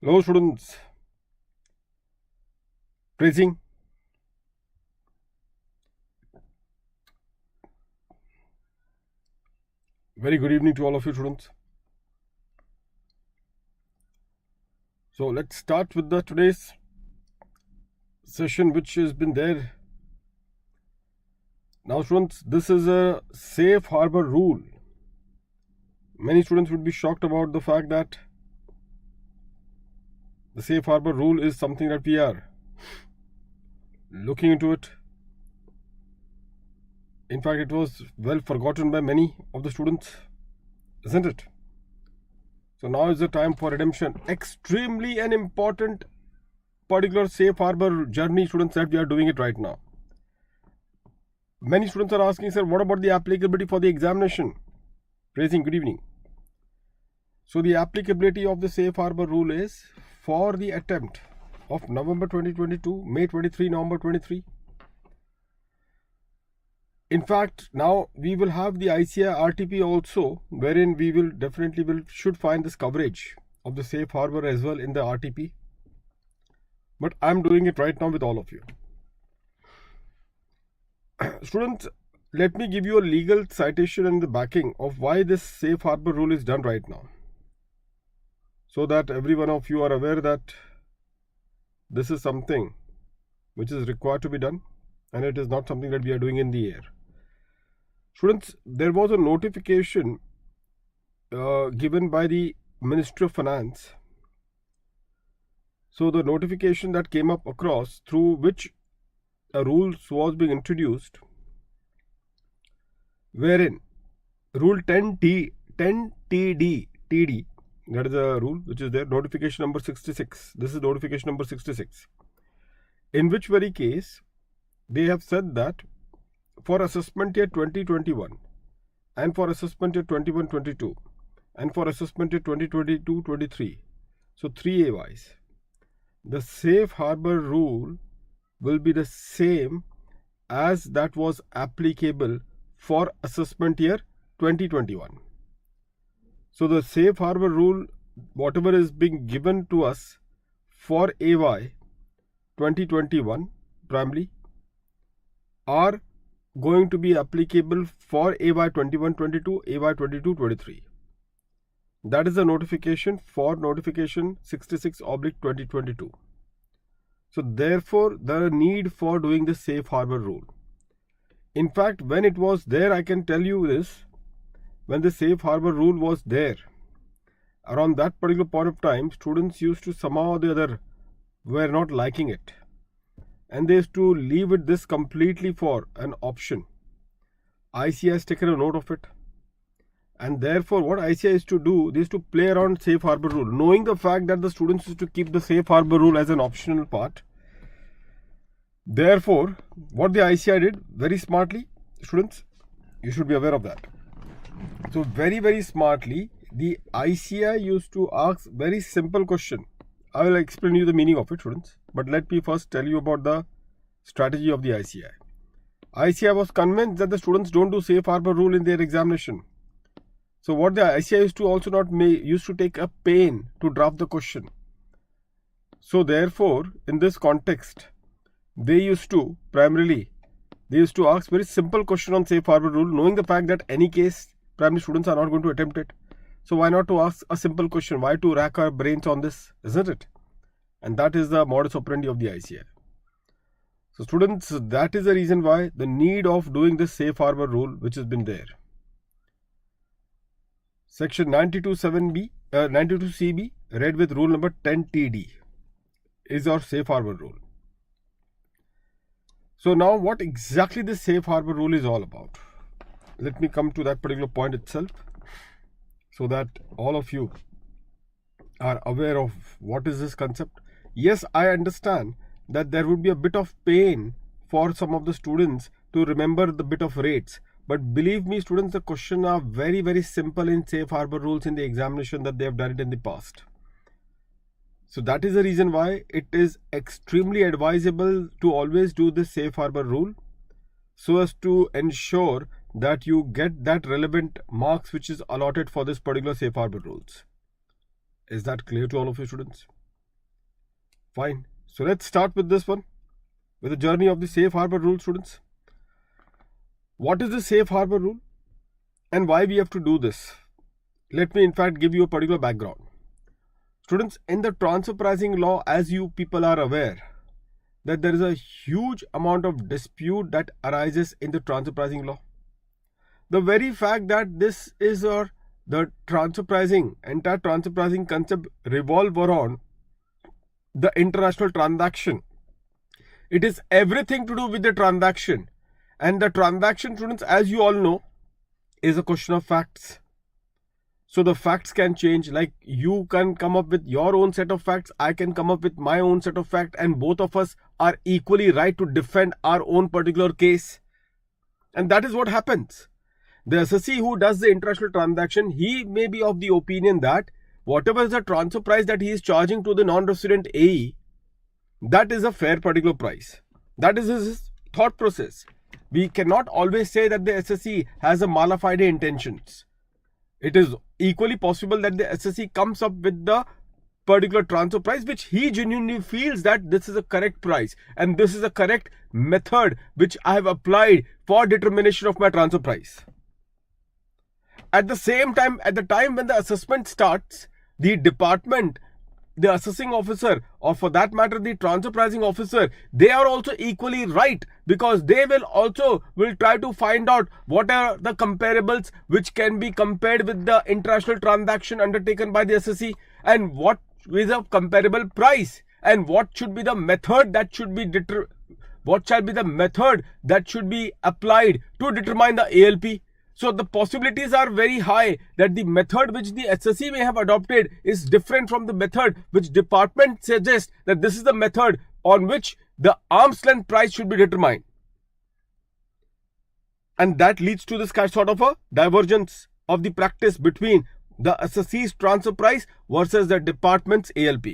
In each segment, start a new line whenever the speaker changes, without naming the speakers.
Hello students, praising. Very good evening to all of you students. So let's start with the today's session which has been there. Now students, this is a safe harbor rule. Many students would be shocked about the fact that the safe harbor rule is something that we are looking into it. In fact, it was well forgotten by many of the students, isn't it? So now is the time for redemption. Extremely an important particular safe harbor journey, students, that we are doing it right now. Many students are asking, sir, what about the applicability for the examination? Praising, good evening. So the applicability of the safe harbor rule is for the attempt of November 2022, May 23, November 23. In fact, now we will have the ICI RTP also, wherein we will should find this coverage of the safe harbor as well in the RTP. But I'm doing it right now with all of you. Students, let me give you a legal citation and the backing of why this safe harbor rule is done right now, so that every one of you are aware that this is something which is required to be done and it is not something that we are doing in the air. Students, there was a notification given by the Ministry of Finance. So the notification that came up across, through which a rule was being introduced, wherein Rule 10TD, that is a rule which is there, notification number 66. This is notification number 66. In which very case, they have said that for assessment year 2021 and for assessment year 21-22 and for assessment year 2022-23, so 3 AYs, the safe harbor rule will be the same as that was applicable for assessment year 2021. So the safe harbor rule, whatever is being given to us for AY 2021 primarily, are going to be applicable for AY 21-22, AY 22-23. That is the notification for notification 66/2022. So therefore, the need for doing the safe harbor rule. In fact, when it was there, I can tell you this, when the safe harbor rule was there, around that particular point of time, students used to somehow or the other were not liking it. And they used to leave it this completely for an option. ICI has taken a note of it. And therefore, what ICI is to do, they used to play around safe harbor rule, knowing the fact that the students used to keep the safe harbor rule as an optional part. Therefore, what the ICI did very smartly, students, you should be aware of that. So very, very smartly, the ICI used to ask very simple question. I will explain you the meaning of it, students. But let me first tell you about the strategy of the ICI. ICI was convinced that the students don't do safe harbor rule in their examination. So what the ICI used to also used to take a pain to draft the question. So therefore, in this context, they used to ask very simple question on safe harbor rule, knowing the fact that any case primary students are not going to attempt it. So why not to ask a simple question? Why to rack our brains on this, isn't it? And that is the modus operandi of the ICI. So students, that is the reason why the need of doing this safe harbor rule which has been there. Section 92CB read with rule number 10TD is our safe harbor rule. So now what exactly this safe harbor rule is all about? Let me come to that particular point itself, so that all of you are aware of what is this concept. Yes, I understand that there would be a bit of pain for some of the students to remember the bit of rates. But believe me, students, the questions are very, very simple in safe harbor rules in the examination that they have done it in the past. So that is the reason why it is extremely advisable to always do this safe harbor rule, so as to ensure that you get that relevant marks which is allotted for this particular safe harbor rules. Is that clear to all of you students? Fine. So let's start with this one, with the journey of the Safe Harbour Rule, students. What is the Safe Harbour Rule and why we have to do this? Let me in fact give you a particular background. Students, in the transfer pricing law, as you people are aware, that there is a huge amount of dispute that arises in the transfer pricing law. The very fact that this is the transfer pricing, entire transfer pricing concept revolve around the international transaction. It is everything to do with the transaction. And the transaction, students, as you all know, is a question of facts. So the facts can change. Like you can come up with your own set of facts, I can come up with my own set of facts, and both of us are equally right to defend our own particular case. And that is what happens. The SSC who does the international transaction, he may be of the opinion that whatever is the transfer price that he is charging to the non-resident AE, that is a fair particular price. That is his thought process. We cannot always say that the SSC has a mala fide intentions. It is equally possible that the SSC comes up with the particular transfer price which he genuinely feels that this is a correct price and this is a correct method which I have applied for determination of my transfer price. At the same time, at the time when the assessment starts, the department, the assessing officer, or for that matter the transfer pricing officer, they are also equally right, because they will try to find out what are the comparables which can be compared with the international transaction undertaken by the SSC, and what is a comparable price, and what should be the method that should be applied to determine the ALP. So the possibilities are very high that the method which the SSC may have adopted is different from the method which department suggests that this is the method on which the arm's length price should be determined. And that leads to this sort of a divergence of the practice between the SSC's transfer price versus the department's ALP.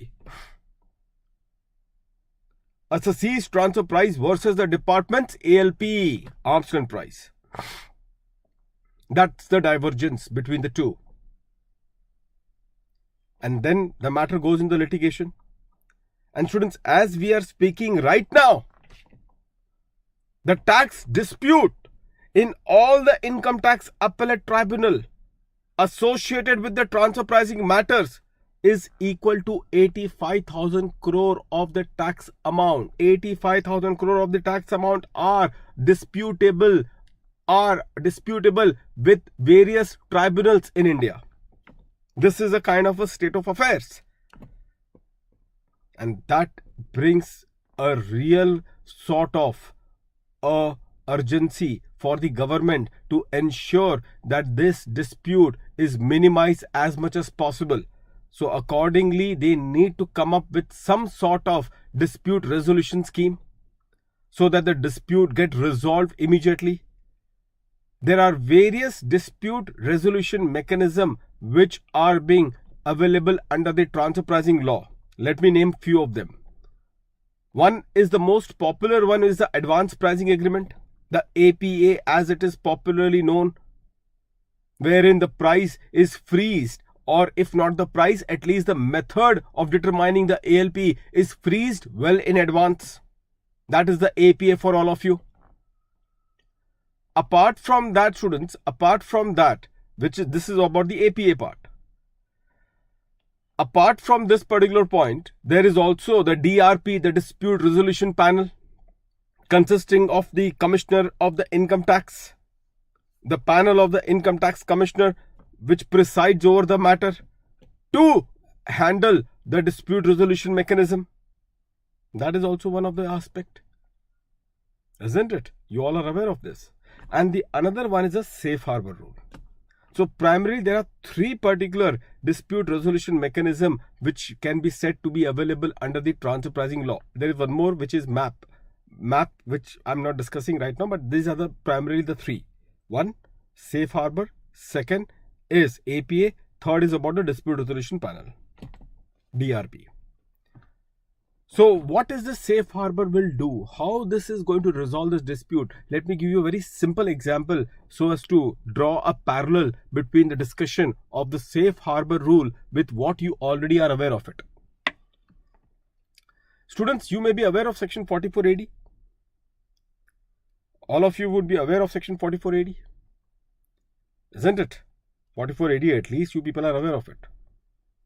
SSC's transfer price versus the department's ALP, arm's length price. That's the divergence between the two. And then the matter goes into litigation. And students, as we are speaking right now, the tax dispute in all the income tax appellate tribunal associated with the transfer pricing matters is equal to 85,000 crore of the tax amount. 85,000 crore of the tax amount are disputable with various tribunals in India. This is a kind of a state of affairs. And that brings a real sort of urgency for the government to ensure that this dispute is minimized as much as possible. So accordingly, they need to come up with some sort of dispute resolution scheme so that the dispute gets resolved immediately. There are various dispute resolution mechanisms which are being available under the transfer pricing law. Let me name few of them. One is the most popular one is the advanced pricing agreement, the APA as it is popularly known, wherein the price is freezed, or if not the price, at least the method of determining the ALP is freezed well in advance. That is the APA for all of you. Apart from that, students, this is about the APA part. Apart from this particular point, there is also the DRP, the Dispute Resolution Panel, consisting of the Commissioner of the Income Tax, the panel of the Income Tax Commissioner, which presides over the matter to handle the dispute resolution mechanism. That is also one of the aspects, isn't it? You all are aware of this. And the another one is a Safe Harbour Rule. So primarily there are three particular dispute resolution mechanism which can be said to be available under the transfer pricing law. There is one more which is MAP, which I'm not discussing right now, but these are primarily the three. One, Safe Harbour. Second is APA. Third is about the Dispute Resolution Panel, DRP. So what is the Safe Harbour will do? How this is going to resolve this dispute? Let me give you a very simple example so as to draw a parallel between the discussion of the Safe Harbour Rule with what you already are aware of it. Students, you may be aware of section 44AD. All of you would be aware of section 44AD, isn't it? 44AD, at least you people are aware of it.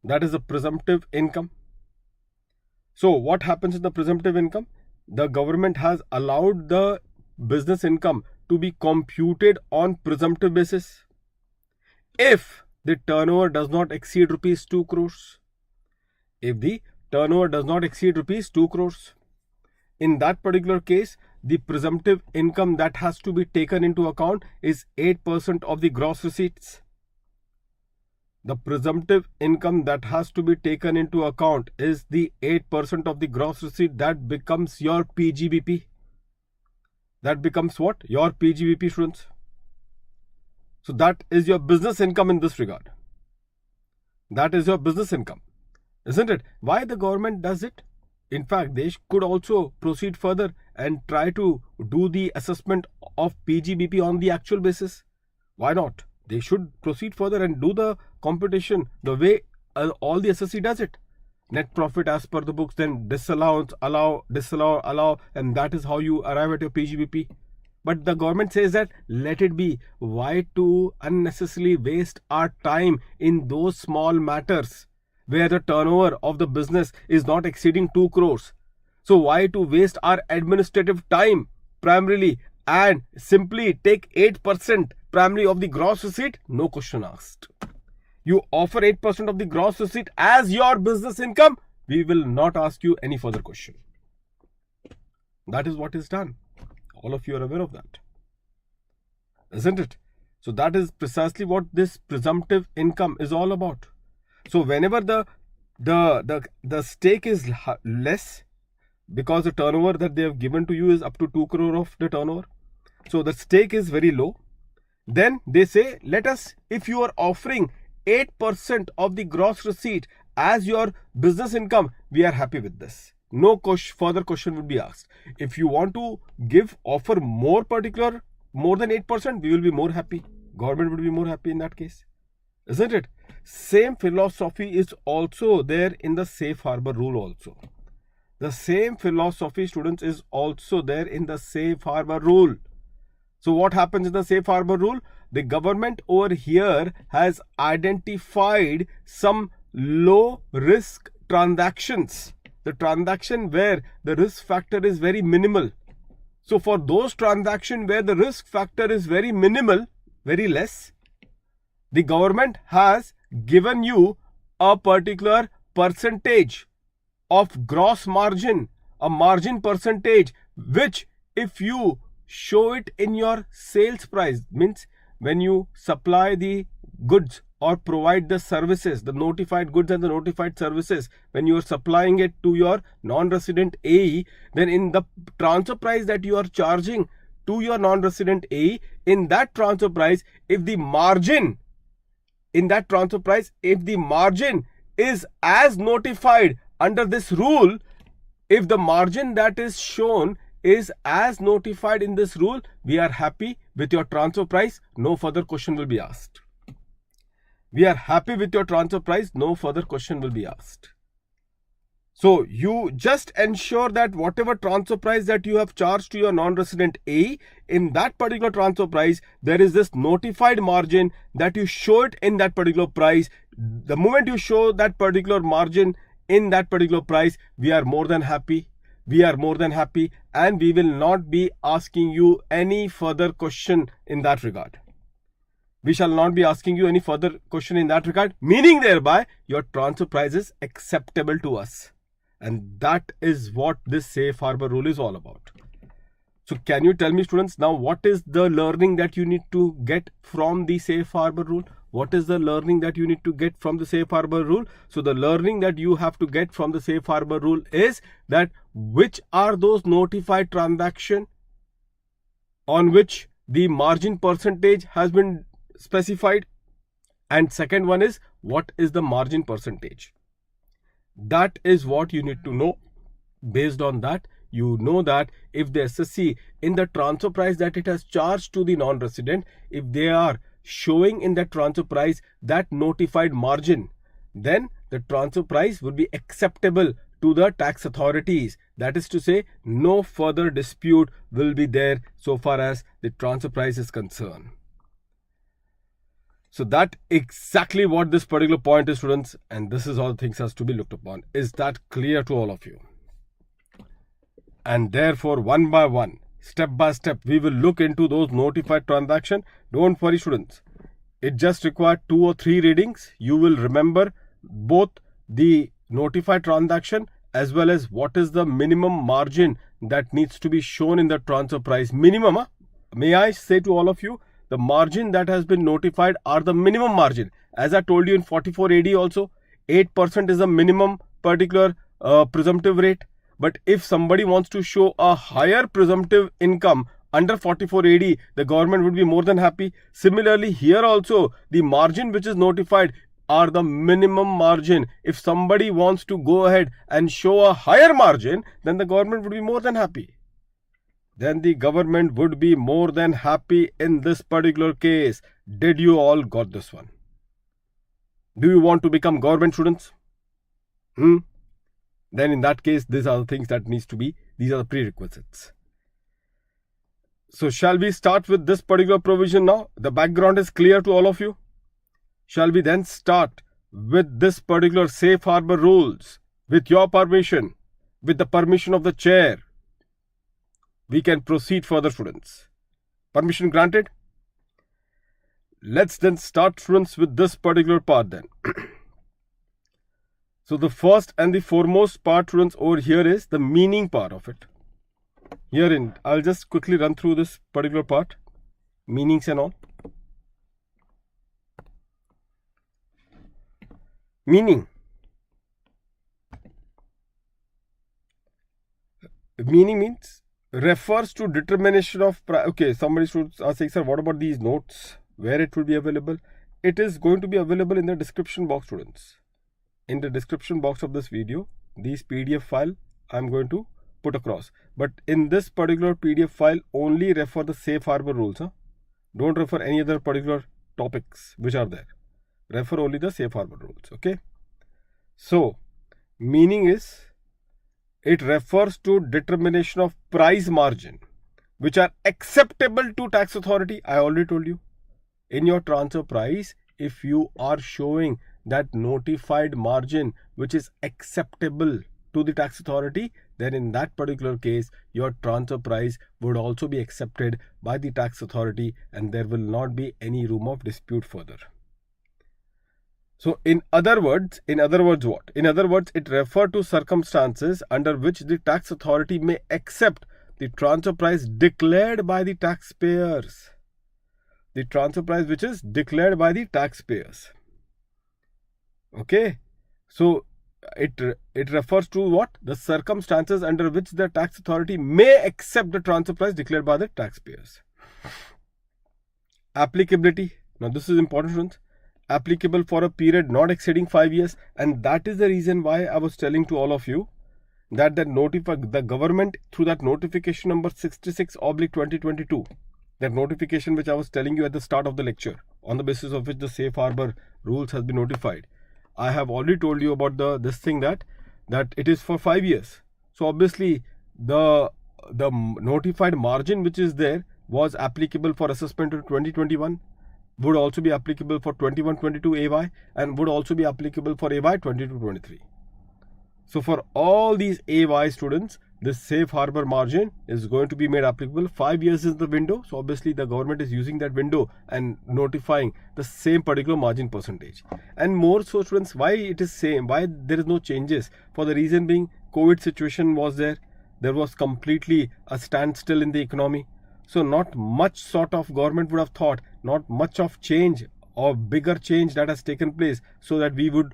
That is the presumptive income. So what happens in the presumptive income? The government has allowed the business income to be computed on presumptive basis if the turnover does not exceed rupees 2 crores. If the turnover does not exceed rupees 2 crores. In that particular case, the presumptive income that has to be taken into account is 8% of the gross receipts. The presumptive income that has to be taken into account is the 8% of the gross receipt. That becomes your PGBP. That becomes what? Your PGBP, students. So that is your business income in this regard. That is your business income, isn't it? Why the government does it? In fact, they could also proceed further and try to do the assessment of PGBP on the actual basis. Why not? They should proceed further and do the computation the way all the SSC does it. Net profit as per the books, then disallowance, allow, disallow, allow, and that is how you arrive at your PGBP. But the government says that let it be. Why to unnecessarily waste our time in those small matters where the turnover of the business is not exceeding 2 crores? So why to waste our administrative time primarily and simply take 8% primarily of the gross receipt? No question asked. You offer 8% of the gross receipt as your business income, we will not ask you any further question. That is what is done. All of you are aware of that, isn't it? So that is precisely what this presumptive income is all about. So whenever the stake is less, because the turnover that they have given to you is up to 2 crore of the turnover, so the stake is very low, then they say, let us, if you are offering 8% of the gross receipt as your business income, we are happy with this. No further question would be asked. If you want to offer more than 8%, we will be more happy. Government would be more happy in that case, isn't it? Same philosophy is also there in the Safe Harbour Rule also. The same philosophy, students, is also there in the Safe Harbour Rule. So what happens in the Safe Harbour Rule? The government over here has identified some low risk transactions. The transaction where the risk factor is very minimal. So for those transactions where the risk factor is very minimal, very less, the government has given you a particular percentage of gross margin, a margin percentage, which if you show it in your sales price, means when you supply the goods or provide the services, the notified goods and the notified services, when you are supplying it to your non-resident AE, then in the transfer price that you are charging to your non-resident AE, in that transfer price, if the margin is as notified under this rule, if the margin that is shown is as notified in this rule, we are happy with your transfer price. No further question will be asked. We are happy with your transfer price. No further question will be asked. So you just ensure that whatever transfer price that you have charged to your non-resident AE, in that particular transfer price, there is this notified margin that you show it in that particular price. The moment you show that particular margin in that particular price, we are more than happy. We are more than happy, and we will not be asking you any further question in that regard. We shall not be asking you any further question in that regard, meaning thereby your transfer price is acceptable to us. And that is what this Safe Harbour Rule is all about. So can you tell me, students, now what is the learning that you need to get from the Safe Harbour Rule? What is the learning that you need to get from the Safe Harbour Rule? So the learning that you have to get from the Safe Harbour Rule is that which are those notified transactions on which the margin percentage has been specified, and second one is what is the margin percentage. That is what you need to know. Based on that, you know that if the SSC in the transfer price that it has charged to the non-resident, if they are showing in that transfer price that notified margin, then the transfer price would be acceptable to the tax authorities. That is to say, no further dispute will be there so far as the transfer price is concerned. So that exactly what this particular point is, students, and this is all things has to be looked upon. Is that clear to all of you? And therefore, one by one, step by step, we will look into those notified transaction. Don't worry, students. It just requires 2 or 3 readings. You will remember both the notified transaction as well as what is the minimum margin that needs to be shown in the transfer price. Minimum, may I say to all of you, the margin that has been notified are the minimum margin. As I told you in 44 AD also, 8% is the minimum particular presumptive rate. But if somebody wants to show a higher presumptive income under 44 AD, the government would be more than happy. Similarly, here also, the margin which is notified are the minimum margin. If somebody wants to go ahead and show a higher margin, then the government would be more than happy. Then the government would be more than happy in this particular case. Did you all got this one? Do you want to become government students? Then in that case, these are the things that needs to be, these are the prerequisites. So shall we start with this particular provision now? The background is clear to all of you. Shall we then start with this particular safe harbor rules? With your permission, with the permission of the chair, we can proceed further, students. Permission granted? Let's then start, students, with this particular part then. So the first and the foremost part, students, over here is the meaning part of it. Herein, I'll just quickly run through this particular part. Meanings and all. Meaning. Meaning means refers to determination of price. Okay, somebody should ask, sir, what about these notes? Where it will be available? It is going to be available in the description box, students. In the description box of this video, these PDF file I'm going to put across. But in this particular PDF file, only refer the safe harbor rules. Don't refer any other particular topics which are there. Refer only the safe harbor rules. Okay. So, meaning is, it refers to determination of price margin which are acceptable to tax authority. I already told you. In your transfer price, if you are showing that notified margin which is acceptable to the tax authority, then in that particular case, your transfer price would also be accepted by the tax authority and there will not be any room of dispute further. So in other words what? In other words, it refers to circumstances under which the tax authority may accept the transfer price declared by the taxpayers. The transfer price which is declared by the taxpayers. Okay. So it refers to what? The circumstances under which the tax authority may accept the transfer price declared by the taxpayers. Applicability. Now this is important, friends. Applicable for a period not exceeding 5 years, and that is the reason why I was telling to all of you that the government through that notification number 66/2022, that notification which I was telling you at the start of the lecture, on the basis of which the safe harbor rules has been notified. I have already told you about this thing that it is for 5 years. So obviously the notified margin which is there was applicable for assessment in 2021, would also be applicable for 21-22 AY, and would also be applicable for AY 22-23. So for all these AY students, this safe harbor margin is going to be made applicable. 5 years is the window. So obviously the government is using that window and notifying the same particular margin percentage. And more so, students, why it is same? Why there is no changes? For the reason being, COVID situation was there. There was completely a standstill in the economy. So not much sort of government would have thought, not much of change or bigger change that has taken place so that we would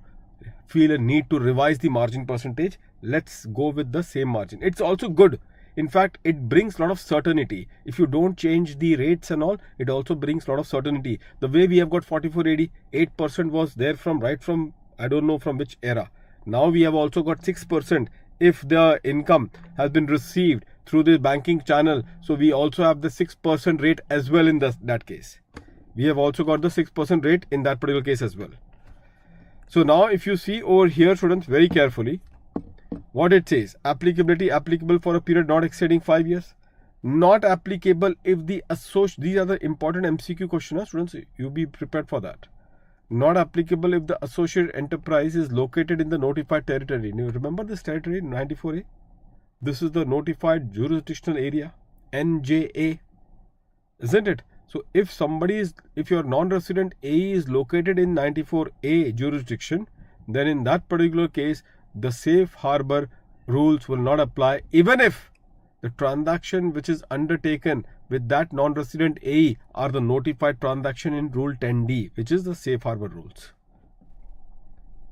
feel a need to revise the margin percentage. Let's go with the same margin. It's also good. In fact, it brings a lot of certainty. If you don't change the rates and all, it also brings a lot of certainty. The way we have got 4480, 8% was there from right from, I don't know from which era. Now we have also got 6% if the income has been received through the banking channel. So we also have the 6% rate as well in that case. We have also got the 6% rate in that particular case as well. So now if you see over here, students, very carefully, What it says, applicability, applicable for a period not exceeding 5 years. Not applicable if the associate, these are the important MCQ questions, students, you be prepared for that. Not applicable if the associated enterprise is located in the notified territory. You remember this territory, 94A? This is the notified jurisdictional area, NJA, isn't it? So if your non-resident AE is located in 94A jurisdiction, then in that particular case, the safe harbor rules will not apply, even if the transaction which is undertaken with that non-resident AE are the notified transaction in Rule 10D, which is the safe harbor rules.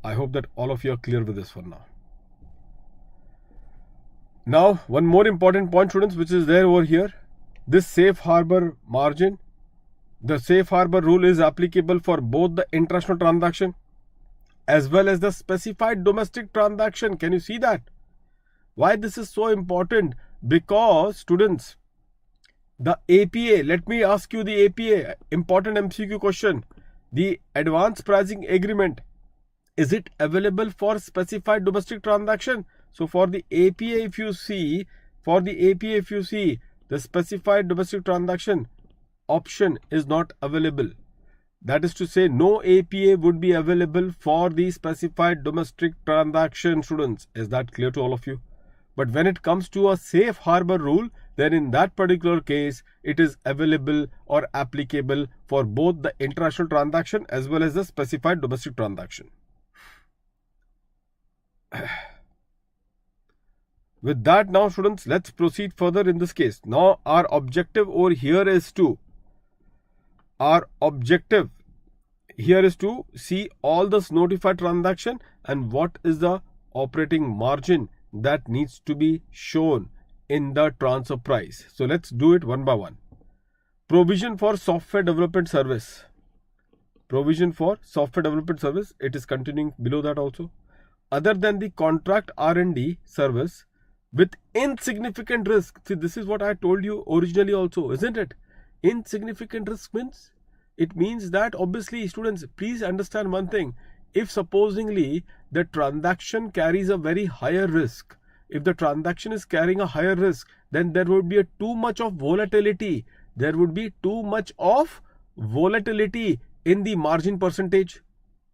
I hope that all of you are clear with this one now. Now, one more important point, students, which is there over here. This safe harbor margin, the safe harbor rule is applicable for both the international transaction as well as the specified domestic transaction. Can you see that? Why this is so important? Because, students, the APA, let me ask you the APA, important MCQ question. The advance pricing agreement, is it available for specified domestic transaction? So for the APA, if you see, the specified domestic transaction option is not available. That is to say, no APA would be available for the specified domestic transaction, students. Is that clear to all of you? But when it comes to a safe harbor rule, then in that particular case, it is available or applicable for both the international transaction as well as the specified domestic transaction. With that now, students, let's proceed further in this case. Now our objective over here is to see all this notified transaction and what is the operating margin that needs to be shown in the transfer price. So let's do it one by one. Provision for software development service. It is continuing below that also. Other than the contract R&D service with insignificant risk. See, this is what I told you originally also, isn't it? Insignificant risk means, it means that obviously, students, please understand one thing. If supposingly the transaction carries a very higher risk, if the transaction is carrying a higher risk, then there would be too much of volatility. There would be too much of volatility in the margin percentage.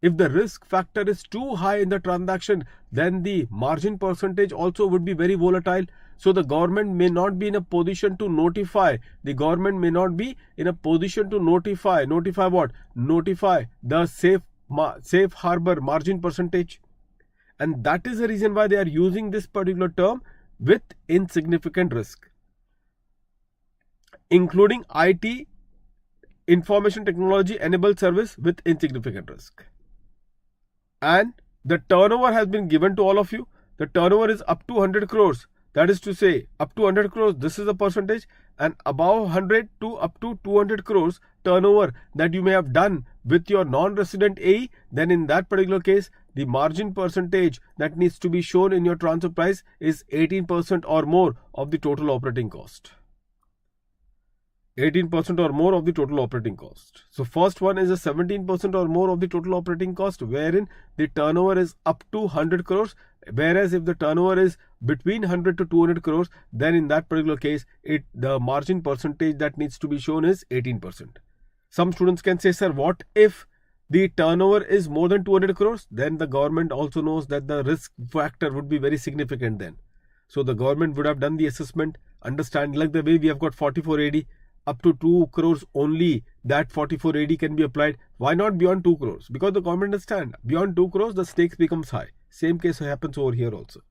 If the risk factor is too high in the transaction, then the margin percentage also would be very volatile. So the government may not be in a position to notify. Notify what? Notify the safe harbor margin percentage. And that is the reason why they are using this particular term, with insignificant risk, including IT, information technology enabled service with insignificant risk. And the turnover has been given to all of you. The turnover is up to 100 crores. That is to say, up to 100 crores, this is the percentage, and above 100 to up to 200 crores turnover that you may have done with your non-resident AE, then in that particular case, the margin percentage that needs to be shown in your transfer price is 18% or more of the total operating cost. 18% or more of the total operating cost. So first one is a 17% or more of the total operating cost, wherein the turnover is up to 100 crores. Whereas if the turnover is between 100 to 200 crores, then in that particular case, the margin percentage that needs to be shown is 18%. Some students can say, sir, what if the turnover is more than 200 crores? Then the government also knows that the risk factor would be very significant then. So the government would have done the assessment, understand, like the way we have got 44 AD, up to 2 crores only, that 44 AD can be applied. Why not beyond 2 crores? Because the government understands, beyond 2 crores, the stakes becomes high. Same case happens over here also.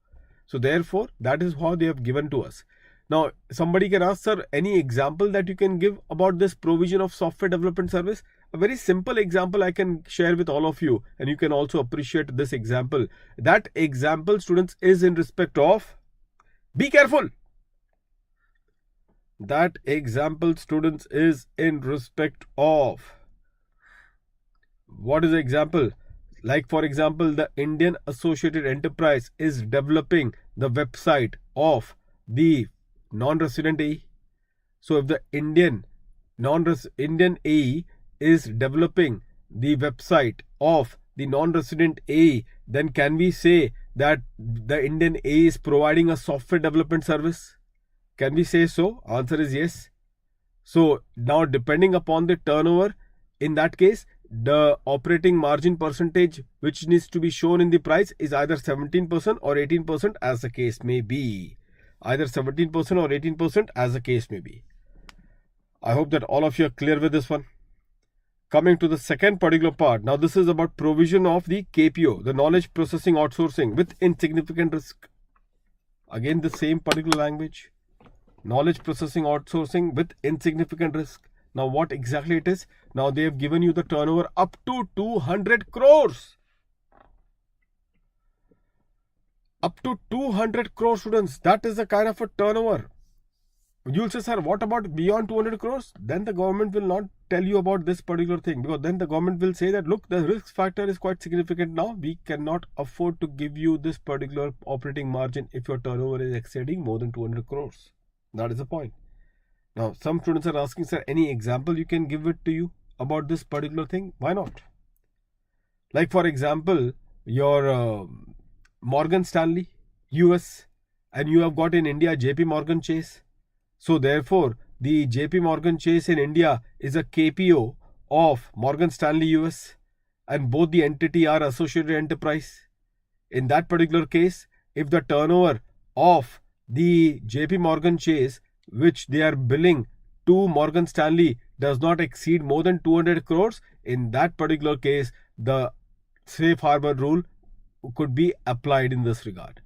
So therefore, that is how they have given to us. Now, somebody can ask, sir, any example that you can give about this provision of software development service? A very simple example I can share with all of you, and you can also appreciate this example. That example, students, is in respect of, be careful. That example, students, is in respect of, what is the example? Like, for example, the Indian Associated Enterprise is developing the website of the non-resident AE. So if the Indian AE is developing the website of the non-resident AE, then can we say that the Indian A is providing a software development service? Can we say so? Answer is yes. So now depending upon the turnover, in that case, the operating margin percentage which needs to be shown in the price is either 17% or 18% as the case may be. Either 17% or 18% as the case may be. I hope that all of you are clear with this one. Coming to the second particular part. Now this is about provision of the KPO, the knowledge processing outsourcing with insignificant risk. Again the same particular language. Knowledge processing outsourcing with insignificant risk. Now what exactly it is? Now they have given you the turnover up to 200 crores. Up to 200 crore students. That is the kind of a turnover. You will say, sir, what about beyond 200 crores? Then the government will not tell you about this particular thing, because then the government will say that, look, the risk factor is quite significant now. We cannot afford to give you this particular operating margin if your turnover is exceeding more than 200 crores. That is the point. Now, some students are asking, sir, any example you can give it to you about this particular thing? Why not? Like, for example, your Morgan Stanley, US, and you have got in India JP Morgan Chase. So therefore, the JP Morgan Chase in India is a KPO of Morgan Stanley US, and both the entity are associated enterprise. In that particular case, if the turnover of the JP Morgan Chase which they are billing to Morgan Stanley does not exceed more than 200 crores, in that particular case, the Safe Harbour Rule could be applied in this regard.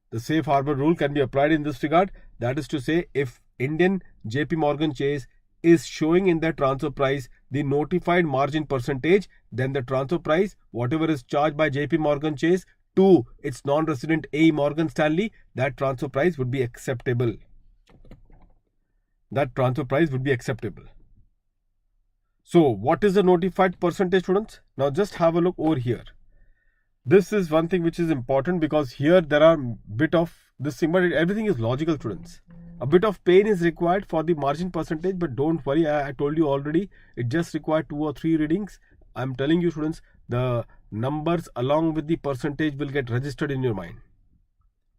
The Safe Harbour Rule can be applied in this regard. That is to say, if Indian JP Morgan Chase is showing in their transfer price the notified margin percentage, then the transfer price, whatever is charged by JP Morgan Chase to its non-resident A Morgan Stanley, that transfer price would be acceptable. That transfer price would be acceptable. So what is the notified percentage, students? Now just have a look over here. This is one thing which is important, because here there are bit of this thing, but everything is logical, students. A bit of pain is required for the margin percentage, but don't worry, I told you already, it just required 2 or 3 readings. I'm telling you, students, the numbers along with the percentage will get registered in your mind.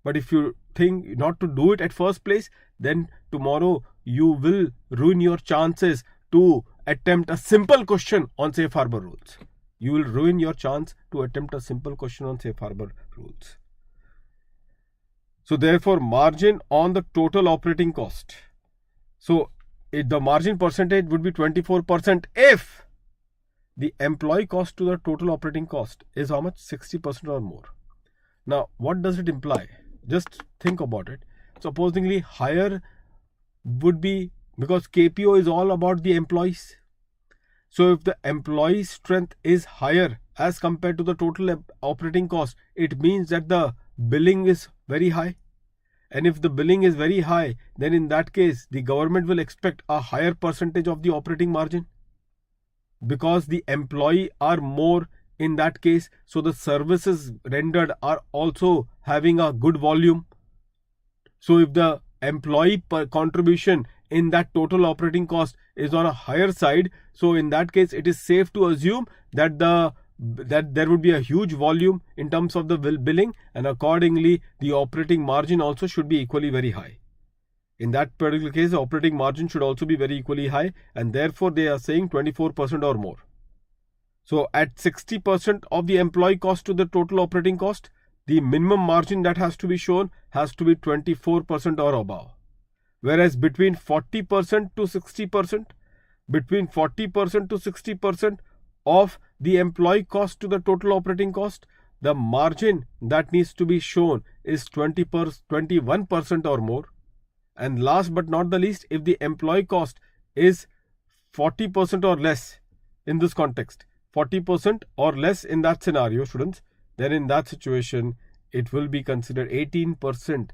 But if you think not to do it at first place, then tomorrow you will ruin your chances to attempt a simple question on Safe Harbour Rules. You will ruin your chance to attempt a simple question on Safe Harbour Rules. So therefore, margin on the total operating cost. So the margin percentage would be 24% if the employee cost to the total operating cost is how much? 60% or more. Now, what does it imply? Just think about it. Supposedly higher would be, because KPO is all about the employees. So if the employee strength is higher as compared to the total operating cost, it means that the billing is very high. And if the billing is very high, then in that case, the government will expect a higher percentage of the operating margin, because the employee are more in that case. So the services rendered are also having a good volume. So if the employee per contribution in that total operating cost is on a higher side, so in that case it is safe to assume that there would be a huge volume in terms of the billing, and accordingly the operating margin also should be equally very high. In that particular case, the operating margin should also be very equally high, and therefore they are saying 24% or more. So at 60% of the employee cost to the total operating cost, the minimum margin that has to be shown has to be 24% or above. Whereas between 40% to 60%, between 40% to 60% of the employee cost to the total operating cost, the margin that needs to be shown is 21% or more. And last but not the least, if the employee cost is 40% or less in this context, 40% or less in that scenario, students, then in that situation, it will be considered 18%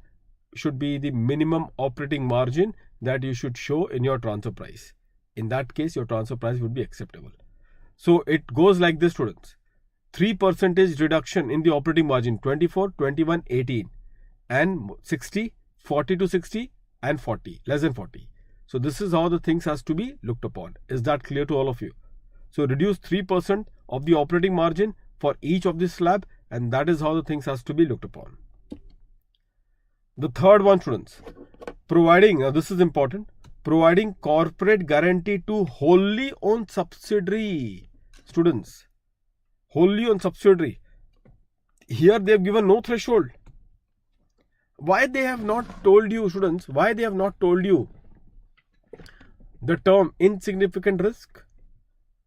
should be the minimum operating margin that you should show in your transfer price. In that case, your transfer price would be acceptable. So it goes like this, students. 3% reduction in the operating margin, 24, 21, 18, and 60, 40 to 60, and 40, less than 40. So this is how the things has to be looked upon. Is that clear to all of you? So reduce 3% of the operating margin for each of this slab, and that is how the things has to be looked upon. The third one, students, providing, now this is important, providing corporate guarantee to wholly owned subsidiary. Students, wholly owned subsidiary. Here they have given no threshold. Why they have not told you, students, why they have not told you the term insignificant risk?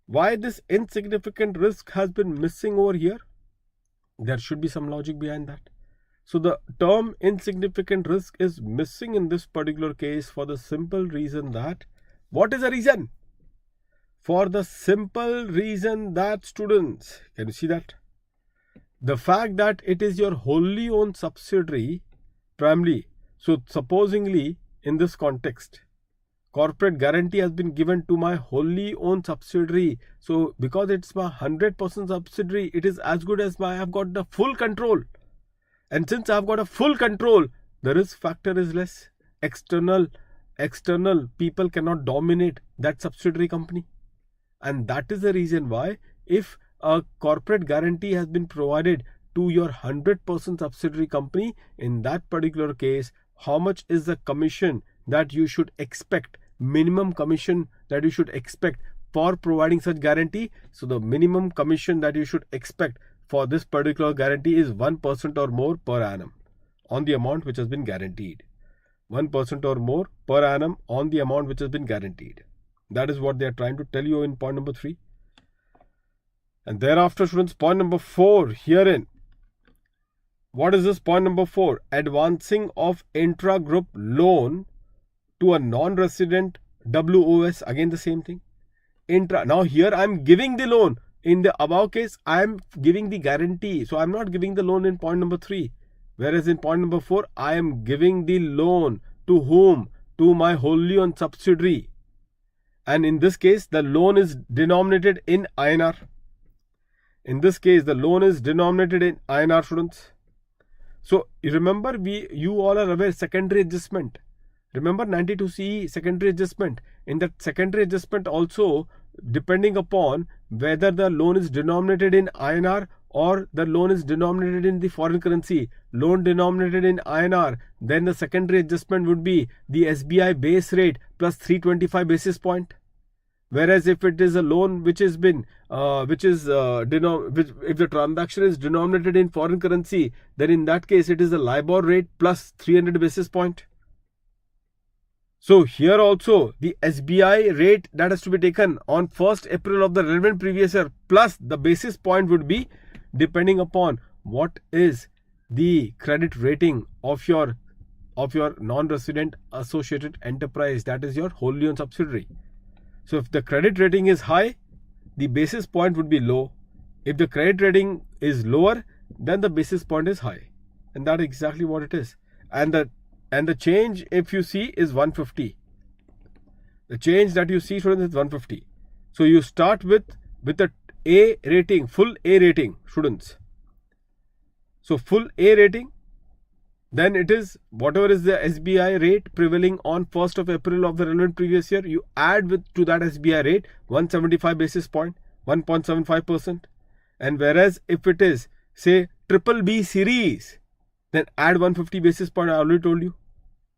Why this insignificant risk has been missing over here? There should be some logic behind that. So the term insignificant risk is missing in this particular case for the simple reason that, what is the reason? For the simple reason that, students, can you see that? The fact that it is your wholly owned subsidiary, primarily. So supposingly in this context, corporate guarantee has been given to my wholly owned subsidiary. So because it's my 100% subsidiary, it is as good as I have got the full control. And since I have got a full control, the risk factor is less. External people cannot dominate that subsidiary company. And that is the reason why, if a corporate guarantee has been provided to your 100% subsidiary company, in that particular case, how much is the commission that you should expect, minimum commission that you should expect for providing such guarantee? So the minimum commission that you should expect for this particular guarantee is 1% or more per annum on the amount which has been guaranteed. 1% or more per annum on the amount which has been guaranteed. That is what they are trying to tell you in point number 3. And thereafter, students, point number 4 herein. What is this point number 4? Advancing of intra-group loan to a non-resident WOS. Again the same thing. Now here I am giving the loan. In the above case, I am giving the guarantee. So I am not giving the loan in point number 3. Whereas in point number 4, I am giving the loan to whom? To my wholly owned subsidiary. And in this case, the loan is denominated in INR. In this case, the loan is denominated in INR, students. So you remember, you all are aware, secondary adjustment. Remember 92CE secondary adjustment. In that secondary adjustment also, depending upon whether the loan is denominated in INR or the loan is denominated in the foreign currency, loan denominated in INR, then the secondary adjustment would be the SBI base rate plus 325 basis point. Whereas if it is a loan which has been, if the transaction is denominated in foreign currency, then in that case it is the LIBOR rate plus 300 basis point. So here also the SBI rate that has to be taken on 1st April of the relevant previous year plus the basis point would be depending upon what is the credit rating of your non-resident associated enterprise, that is your wholly owned subsidiary. So if the credit rating is high, the basis point would be low. If the credit rating is lower, then the basis point is high. And that is exactly what it is. And the change, if you see, is 150. The change that you see, students, is 150. So you start with the A rating, full A rating, students. So full A rating, then it is whatever is the SBI rate prevailing on 1st of April of the relevant previous year, you add to that SBI rate 175 basis point, 1.75%. And whereas if it is, say, BBB series, then add 150 basis point, I already told you.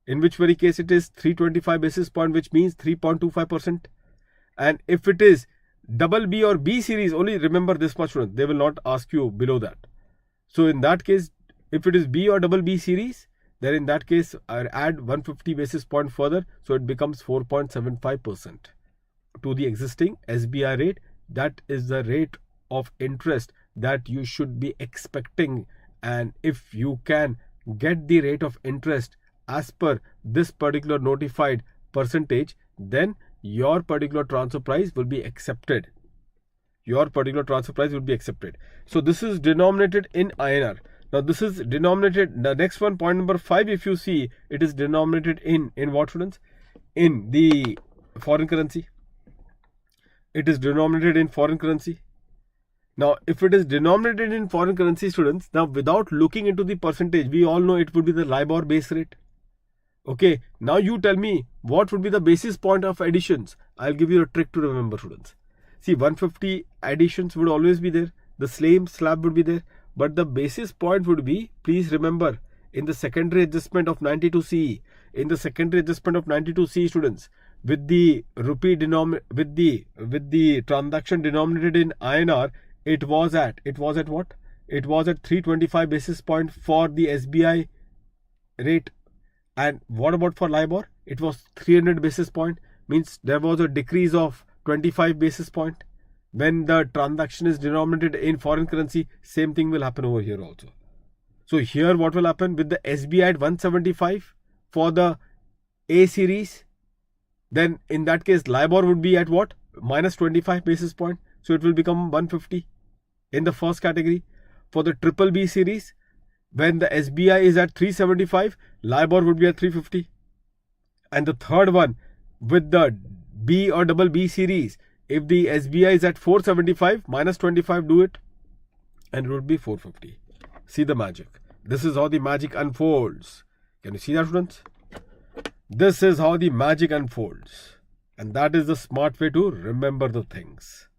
In which very case it is 325 basis point, which means 3.25%. And if it is BB or B series, only remember this much, they will not ask you below that. So in that case, if it is B or BB series, then in that case, I add 150 basis point further. So it becomes 4.75% to the existing SBI rate. That is the rate of interest that you should be expecting. And if you can get the rate of interest as per this particular notified percentage, then your particular transfer price will be accepted. Your particular transfer price will be accepted. So this is denominated in INR. Now this is denominated, the next one, point number 5, if you see, it is denominated in what, students? In the foreign currency. It is denominated in foreign currency. Now if it is denominated in foreign currency, students, now without looking into the percentage, we all know it would be the LIBOR base rate. Okay, now you tell me what would be the basis point of additions. I'll give you a trick to remember, students. See, 150 additions would always be there. The same slab would be there. but the basis point would be, please remember, in the secondary adjustment of 92 CE, in the secondary adjustment of 92 CE, students, with the rupee with the transaction denominated in INR, it was at what? It was at 325 basis point for the SBI rate. And what about for LIBOR? It was 300 basis point, means there was a decrease of 25 basis point. When the transaction is denominated in foreign currency, same thing will happen over here also. So here what will happen with the SBI at 175 for the A series, then in that case LIBOR would be at what? Minus 25 basis point. So it will become 150 in the first category. For the triple B series, when the SBI is at 375, LIBOR would be at 350. And the third one, with the B or double B series, if the SBI is at 475, minus 25, do it, and it would be 450. See the magic. This is how the magic unfolds. Can you see that, students? This is how the magic unfolds. And that is the smart way to remember the things.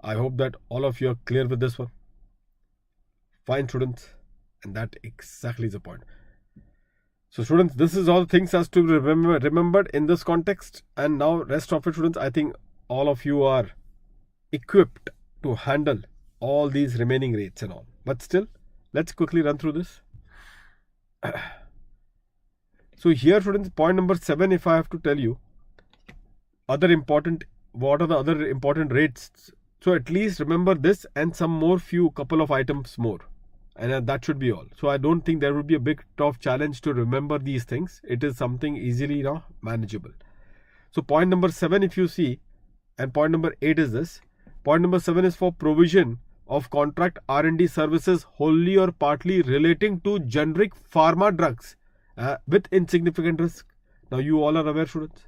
I hope that all of you are clear with this one. Fine, students. And that exactly is the point. So students, this is all things has to be remembered in this context. And now rest of it, students, I think all of you are equipped to handle all these remaining rates and all. But still, let's quickly run through this. So here, students, point number 7, if I have to tell you, what are the other important rates? So at least remember this and some couple of items more. And that should be all. So I don't think there would be a big tough challenge to remember these things. It is something easily manageable. So point number 7, if you see, and point number 8 is this. Point number 7 is for provision of contract R&D services wholly or partly relating to generic pharma drugs with insignificant risk. Now you all are aware, students,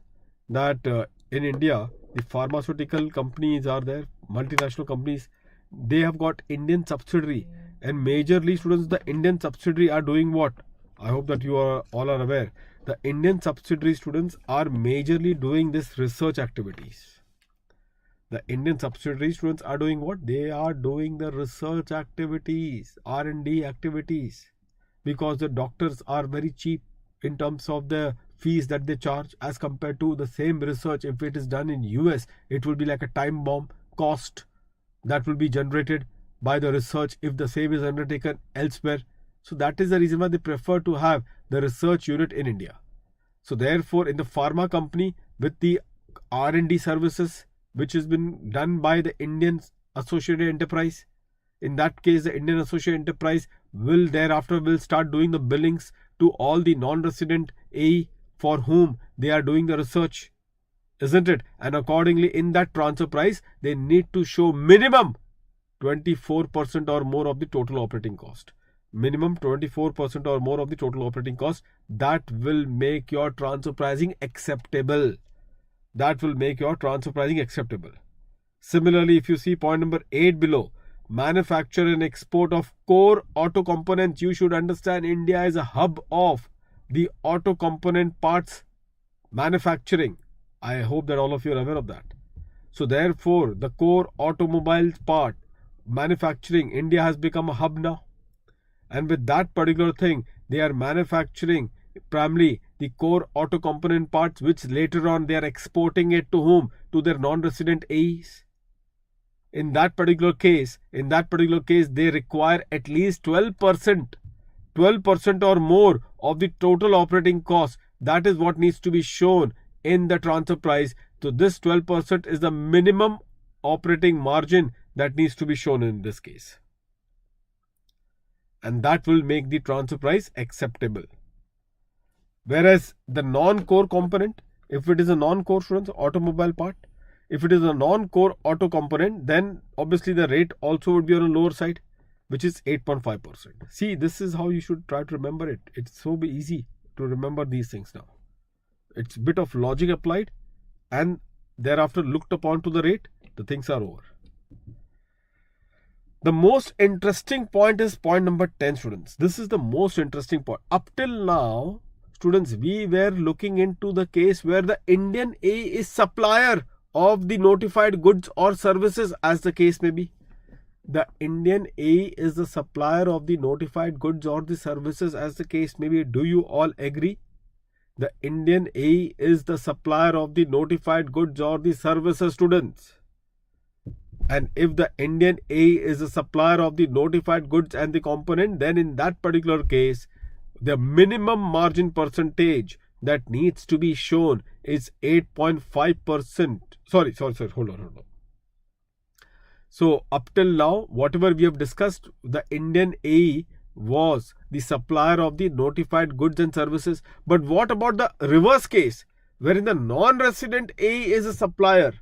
that in India, the pharmaceutical companies are there, multinational companies, they have got Indian subsidiary. And majorly, students, the Indian subsidiary are doing what? I hope that you all are aware. The Indian subsidiary, students, are majorly doing this research activities. The Indian subsidiary students are doing what? They are doing the research activities, R&D activities, because the doctors are very cheap in terms of the fees that they charge as compared to the same research. If it is done in US, it will be like a time bomb cost that will be generated by the research if the same is undertaken elsewhere. So that is the reason why they prefer to have the research unit in India. So therefore, in the pharma company with the R&D services, which has been done by the Indian Associated Enterprise, in that case, the Indian Associated Enterprise will thereafter start doing the billings to all the non-resident AE for whom they are doing the research, isn't it? And accordingly, in that transfer price, they need to show minimum 24% or more of the total operating cost. Minimum 24% or more of the total operating cost. That will make your transfer pricing acceptable. That will make your transfer pricing acceptable. Similarly, if you see point number 8 below, manufacture and export of core auto components. You should understand India is a hub of the auto component parts manufacturing. I hope that all of you are aware of that. So therefore, the core automobiles part manufacturing, India has become a hub now. And with that particular thing, they are manufacturing primarily the core auto component parts, which later on they are exporting it to whom? To their non-resident AEs. In that particular case, they require at least 12% or more of the total operating cost. That is what needs to be shown in the transfer price. So this 12% is the minimum operating margin that needs to be shown in this case. And that will make the transfer price acceptable. Whereas the non-core component, if it is a non-core, students, automobile part, if it is a non-core auto component, then obviously the rate also would be on a lower side, which is 8.5%. See, this is how you should try to remember it. It's so easy to remember these things now. It's a bit of logic applied and thereafter looked upon to the rate, the things are over. The most interesting point is point number 10, students. This is the most interesting point. Up till now, students, we were looking into the case where the Indian A is supplier of the notified goods or services, as the case may be. the Indian AE is the supplier of the notified goods or the services, as the case may be. Do you all agree? The Indian AE is the supplier of the notified goods or the services, students. And if the Indian AE is the supplier of the notified goods and the component, then in that particular case, the minimum margin percentage that needs to be shown is 8.5%. Sorry, hold on. So up till now, whatever we have discussed, the Indian AE was the supplier of the notified goods and services. But what about the reverse case, wherein the non-resident AE is a supplier?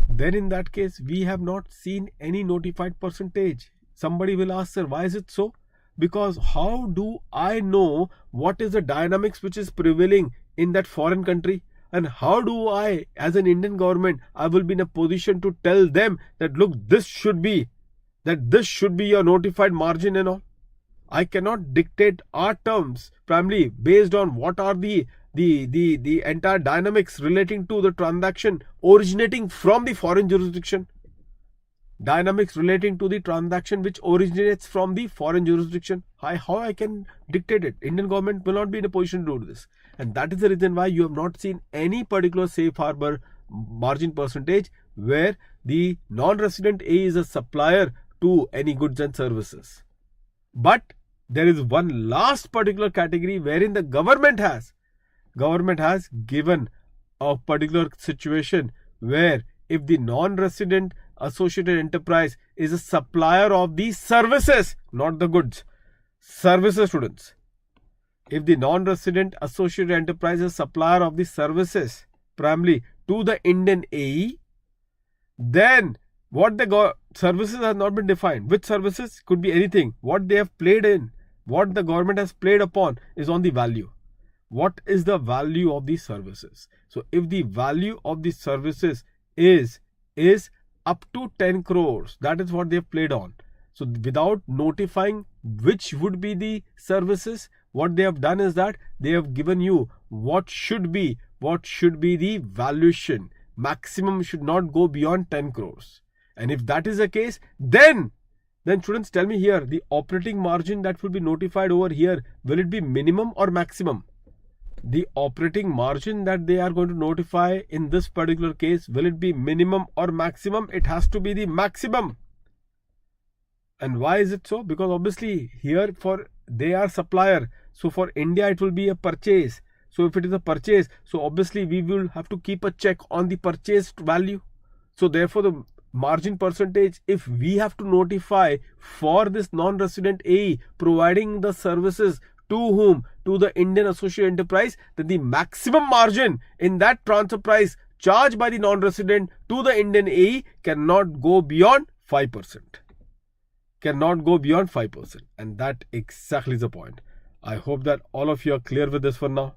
Then in that case, we have not seen any notified percentage. Somebody will ask, sir, why is it so? Because how do I know what is the dynamics which is prevailing in that foreign country? And how do I, as an Indian government, I will be in a position to tell them that, look, this should be your notified margin and all. I cannot dictate our terms primarily based on what are the entire dynamics relating to the transaction originating from the foreign jurisdiction. Dynamics relating to the transaction which originates from the foreign jurisdiction. How I can dictate it? Indian government will not be in a position to do this. And that is the reason why you have not seen any particular safe harbor margin percentage where the non-resident A is a supplier to any goods and services. But there is one last particular category wherein the government has given a particular situation where if the non-resident associated enterprise is a supplier of the services, not the goods, services, students. If the non-resident associated enterprise is a supplier of the services primarily to the Indian AE, then what the services have not been defined. Which services? Could be anything. What they have played in, what the government has played upon is on the value. What is the value of these services? So if the value of the services is up to 10 crores, that is what they have played on. So without notifying which would be the services, what they have done is that they have given you what should be the valuation. Maximum should not go beyond 10 crores. And if that is the case, then students, tell me here, the operating margin that will be notified over here, will it be minimum or maximum? The operating margin that they are going to notify in this particular case, will it be minimum or maximum? It has to be the maximum. And why is it so? Because obviously here they are supplier. So for India it will be a purchase. So if it is a purchase, so obviously we will have to keep a check on the purchased value. So therefore the margin percentage, if we have to notify for this non-resident AE providing the services to whom? To the Indian associate enterprise, then the maximum margin in that transfer price charged by the non-resident to the Indian AE cannot go beyond 5%. Cannot go beyond 5%. And that exactly is the point. I hope that all of you are clear with this for now.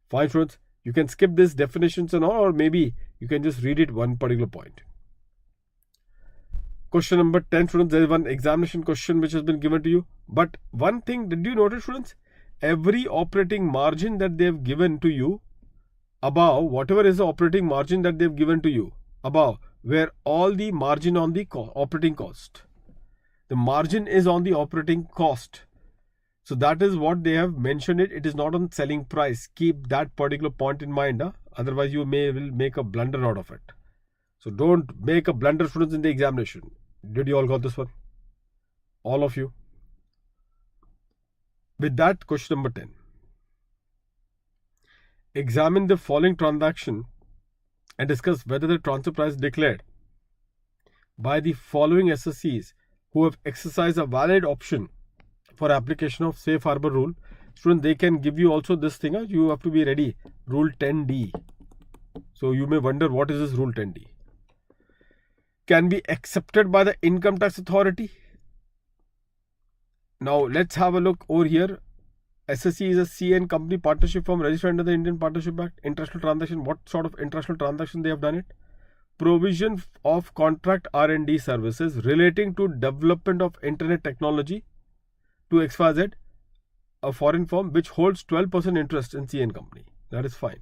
Fine, students. You can skip this definitions and all, or maybe you can just read it one particular point. Question number 10, students. There is one examination question which has been given to you. But one thing, did you notice, students? Every operating margin that they have given to you above, whatever is the operating margin that they have given to you above, where all the margin on the operating cost. The margin is on the operating cost. So that is what they have mentioned it. It is not on selling price. Keep that particular point in mind. Otherwise, you will make a blunder out of it. So don't make a blunder, students, in the examination. Did you all got this one? All of you? With that, question number 10. Examine the following transaction and discuss whether the transfer price declared by the following SSCs who have exercised a valid option for application of Safe Harbour Rule. Students, they can give you also this thing. You have to be ready. Rule 10D. So you may wonder, what is this Rule 10D? Can be accepted by the income tax authority. Now let's have a look over here. SSC is a CN company partnership firm registered under the Indian Partnership Act. International transaction. What sort of international transaction they have done it? Provision of contract R&D services relating to development of internet technology to XYZ, a foreign firm which holds 12% interest in CN company. That is fine.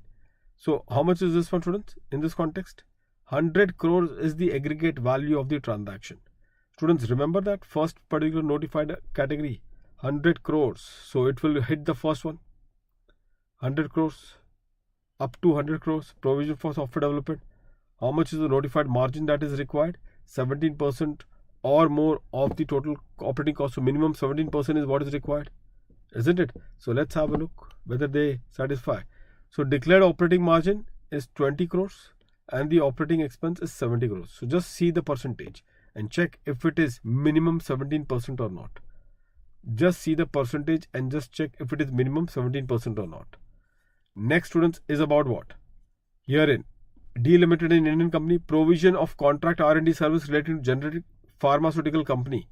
So how much is this one, students, in this context? 100 crores is the aggregate value of the transaction. Students, remember that first particular notified category, 100 crores. So it will hit the first one, 100 crores, up to 100 crores, provision for software development. How much is the notified margin that is required? 17% or more of the total operating cost. So minimum 17% is what is required, isn't it? So let's have a look whether they satisfy. So declared operating margin is 20 crores and the operating expense is 70 crores. So just see the percentage and check if it is minimum 17% or not. Just see the percentage and just check if it is minimum 17% or not. Next, students, is about what? Herein, delimited in Indian company, provision of contract R&D service related to generic pharmaceutical company.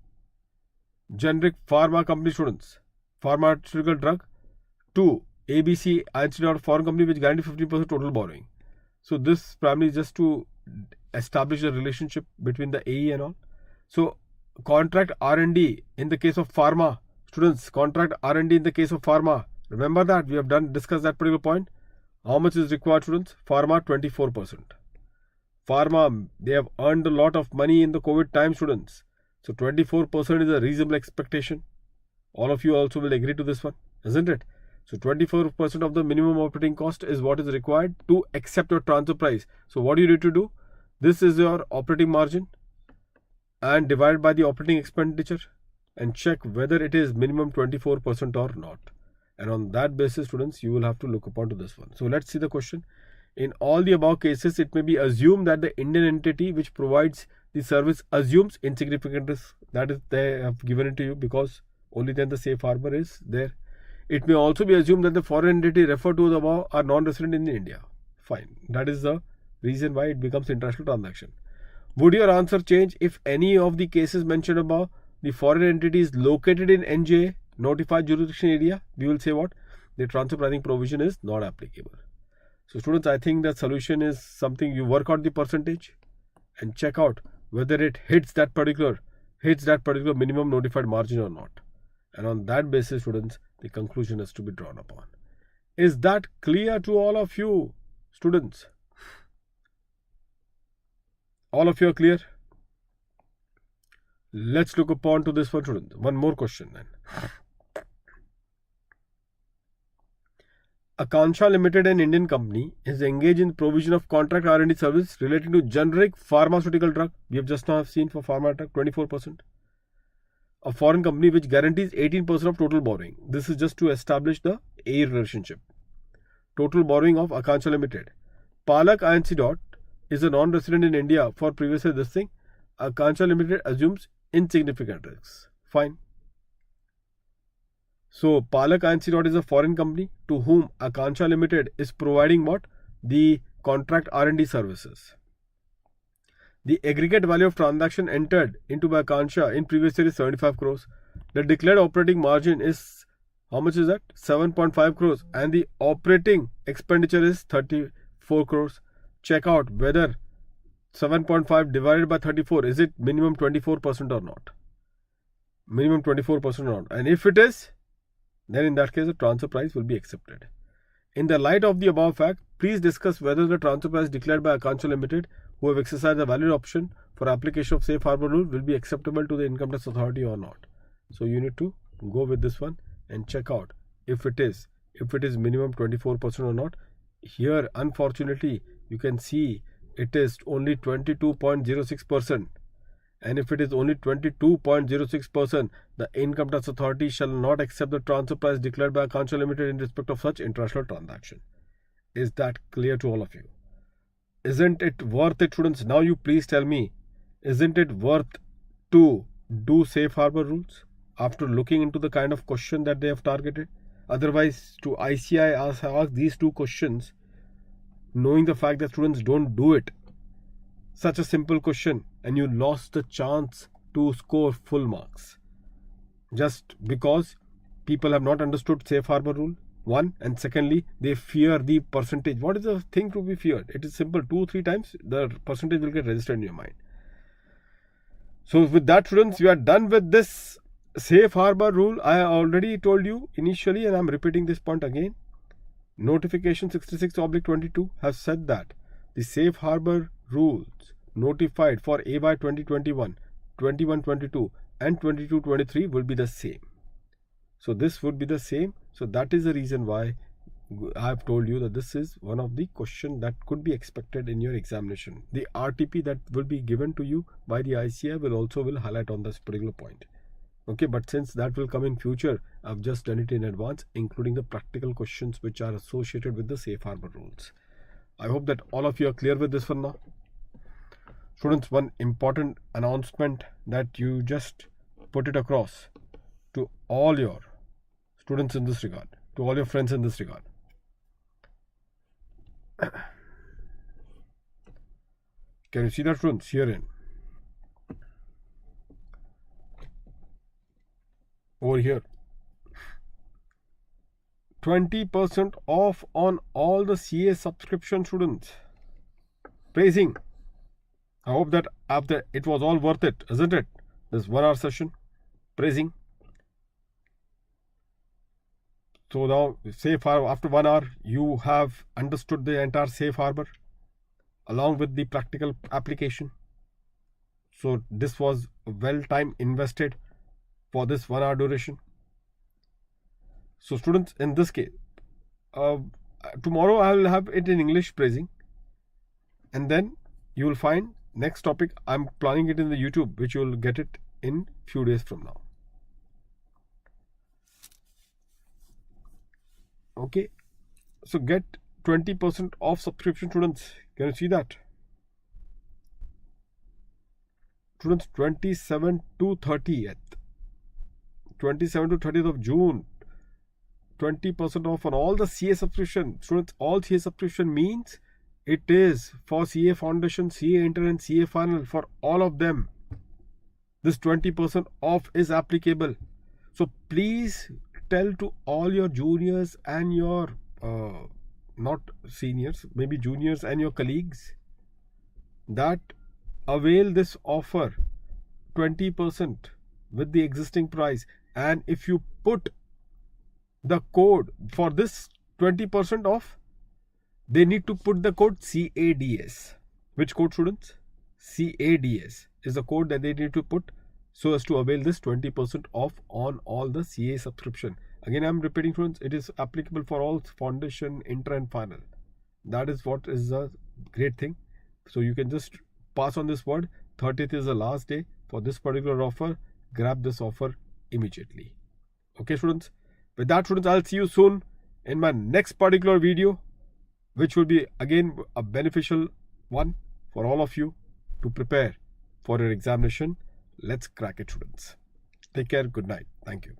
Generic pharma company, students. Pharmaceutical drug. 2. ABC institute of foreign company which guarantee 15% total borrowing. So this primarily is just to establish a relationship between the AE and all. So contract R&D in the case of pharma. Students, contract R&D in the case of pharma. Remember that we have discussed that particular point. How much is required, students? Pharma, 24%. Pharma, they have earned a lot of money in the COVID time, students. So 24% is a reasonable expectation. All of you also will agree to this one, isn't it? So 24% of the minimum operating cost is what is required to accept your transfer price. So what do you need to do? This is your operating margin and divided by the operating expenditure and check whether it is minimum 24% or not. And on that basis, students, you will have to look upon to this one. So let's see the question. In all the above cases, it may be assumed that the Indian entity which provides the service assumes insignificant risk. That is, they have given it to you because only then the safe harbor is there. It may also be assumed that the foreign entity referred to the above are non-resident in India. Fine. That is the reason why it becomes international transaction. Would your answer change if any of the cases mentioned above, the foreign entity is located in NJ, notified jurisdiction area? We will say what? The transfer pricing provision is not applicable. So students, I think the solution is something you work out the percentage and check out whether it hits that particular minimum notified margin or not. And on that basis, students, the conclusion is to be drawn upon. Is that clear to all of you, students? All of you are clear? Let's look upon to this one, students. One more question then. Akansha Limited, an Indian company, is engaged in provision of contract R&D service relating to generic pharmaceutical drug. We have just now seen for pharma drug 24%. A foreign company which guarantees 18% of total borrowing. This is just to establish the A relationship. Total borrowing of Akansha Limited. Palak Inc. is a non-resident in India. For previously this thing, Akansha Limited assumes insignificant risks. Fine. So Palak Inc. is a foreign company to whom Akansha Limited is providing what? The contract R&D services. The aggregate value of transaction entered into by Akansha in previous year is 75 crores. The declared operating margin is, how much is that? 7.5 crores. And the operating expenditure is 34 crores. Check out whether 7.5 divided by 34, is it minimum 24% or not? Minimum 24% or not. And if it is, then in that case, the transfer price will be accepted. In the light of the above fact, please discuss whether the transfer price declared by Akansha Limited, who have exercised a valid option for application of Safe Harbour Rule, will be acceptable to the Income Tax Authority or not. So you need to go with this one and check out if it is minimum 24% or not. Here, unfortunately, you can see it is only 22.06%. And if it is only 22.06%, the Income Tax Authority shall not accept the transfer price declared by Akansha Limited in respect of such international transaction. Is that clear to all of you? Isn't it worth it, students? Now you please tell me, isn't it worth to do Safe Harbour rules after looking into the kind of question that they have targeted? Otherwise, to ICI ask these two questions, knowing the fact that students don't do it. Such a simple question, and you lost the chance to score full marks. Just because people have not understood Safe Harbour Rule, one, and secondly, they fear the percentage. What is the thing to be feared? It is simple. 2-3 times, the percentage will get registered in your mind. So with that, students, we are done with this Safe Harbour Rule. I already told you initially, and I am repeating this point again. Notification 66/22 has said that the Safe Harbour rules notified for AY 2021, 21-22 and 22-23 will be the same. So this would be the same. So that is the reason why I have told you that this is one of the questions that could be expected in your examination. The RTP that will be given to you by the ICAI will highlight on this particular point. Okay, but since that will come in future, I've just done it in advance, including the practical questions which are associated with the Safe Harbour rules. I hope that all of you are clear with this one now. Students, one important announcement that you just put it across to all your students in this regard, to all your friends in this regard. Can you see that, students? Herein, over here, 20% off on all the CA subscription, students. Praising. I hope that after it was all worth it, isn't it? This 1 hour session. Praising. So now, Safe Harbor, after 1 hour, you have understood the entire Safe Harbor along with the practical application. So this was well time invested for this 1 hour duration. So students, in this case, tomorrow I will have it in English praising, and then you will find next topic I'm planning it in the YouTube, which you will get it in few days from now. Okay, so get 20% off subscription, students. Can you see that? Students, 27 to 30th. 27 to 30th of June. 20% off on all the CA subscription. Students, all CA subscription means it is for CA Foundation, CA Intern and CA Final, for all of them. This 20% off is applicable. So please tell to all your juniors and your not seniors, maybe juniors and your colleagues that avail this offer 20% with the existing price. And if you put the code for this 20% off, they need to put the code CADS. Which code, students? CADS is the code that they need to put so as to avail this 20% off on all the CA subscription. Again, I'm repeating, students, it is applicable for all foundation, inter and final. That is what is a great thing. So you can just pass on this word. 30th is the last day for this particular offer. Grab this offer immediately. Okay, students. With that, students, I'll see you soon in my next particular video, which will be again a beneficial one for all of you to prepare for your examination. Let's crack it, students. Take care. Good night. Thank you.